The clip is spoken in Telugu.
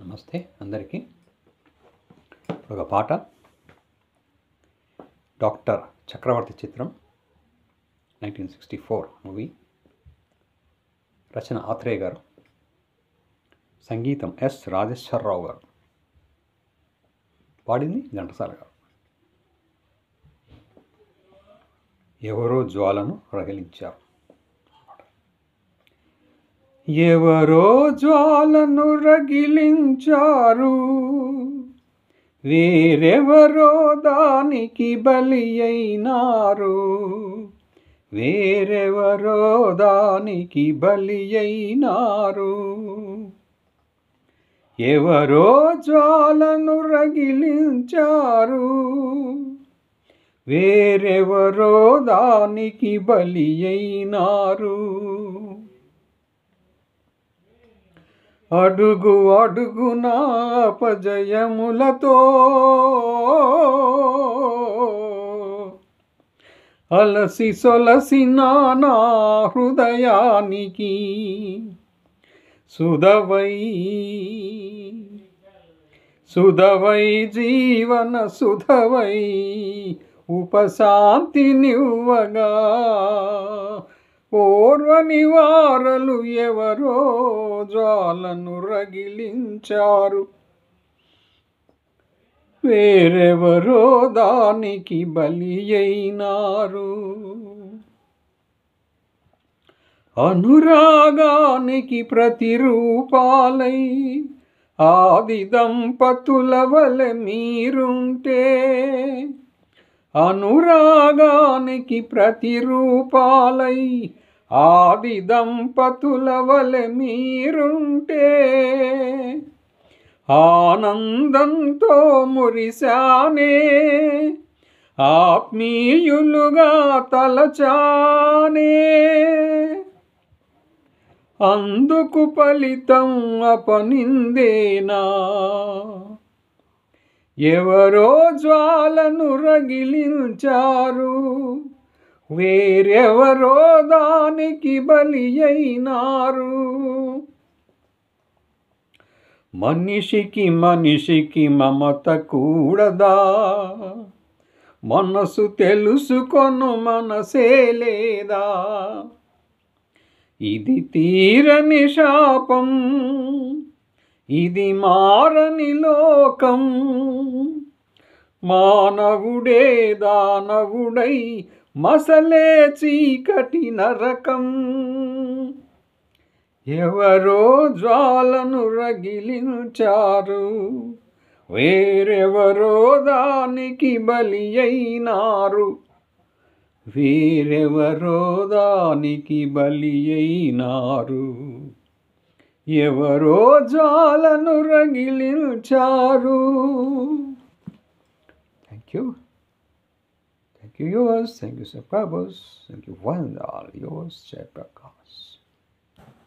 నమస్తే అందరికీ. ఒక పాట డాక్టర్ చక్రవర్తి చిత్రం 1964 మూవీ. రచన ఆత్రేయ గారు, సంగీతం ఎస్ రాజేశ్వరరావు గారు, పాడింది ఘంటసాల గారు. ఎవరో జ్వాలను రగిలించారు. ఎవరో జ్వాలను రగిలించారు, వేరెవరో దానికి బలి అయినారు. వేరెవరో దానికి బలి అయినారు. ఎవరో జ్వాలను రగిలించారు, వేరెవరో దానికి బలి అయినారు. అడుగు అడుగునా అపజయములతో అలసి సొలసిన నా హృదయానికి సుధవై జీవన సుధవై ఉపశాంతినివ్వగా ఓర్వని వారలు ఎవరో జ్వాలను రగిలించారు. వేరెవరో దానికి బలి అయినారు. అనురాగానికి ప్రతిరూపాలై ఆది దంపతుల వలె మీరుంటే, అనురాగానికి ప్రతిరూపాలై ఆది దంపతుల వలె మీరుంటే, ఆనందంతో మురిశానే ఆత్మీయులుగా తలచానే. అందుకు ఫలితం అపనిందేనా? ఎవరో జ్వాలను రగిలించారు, వేరెవరో దానికి బలి అయినారు. మనిషికి మనిషికి మమత కూడదా? మనసు తెలుసుకొను మనసే లేదా? ఇది తీరని శాపం, ఇది మారని లోకం. మానవుడే దానవుడై మసలే చీకటి నరకం. ఎవరో జ్వాలను రగిలించారు, వేరెవరో దానికి బలి అయినారు. వేరెవరో దానికి బలి అయినారు. ఎవరో జ్వాలను రగిలించారు. Thank you yours, thank you subscribers, thank you one all yours Jayaprakash.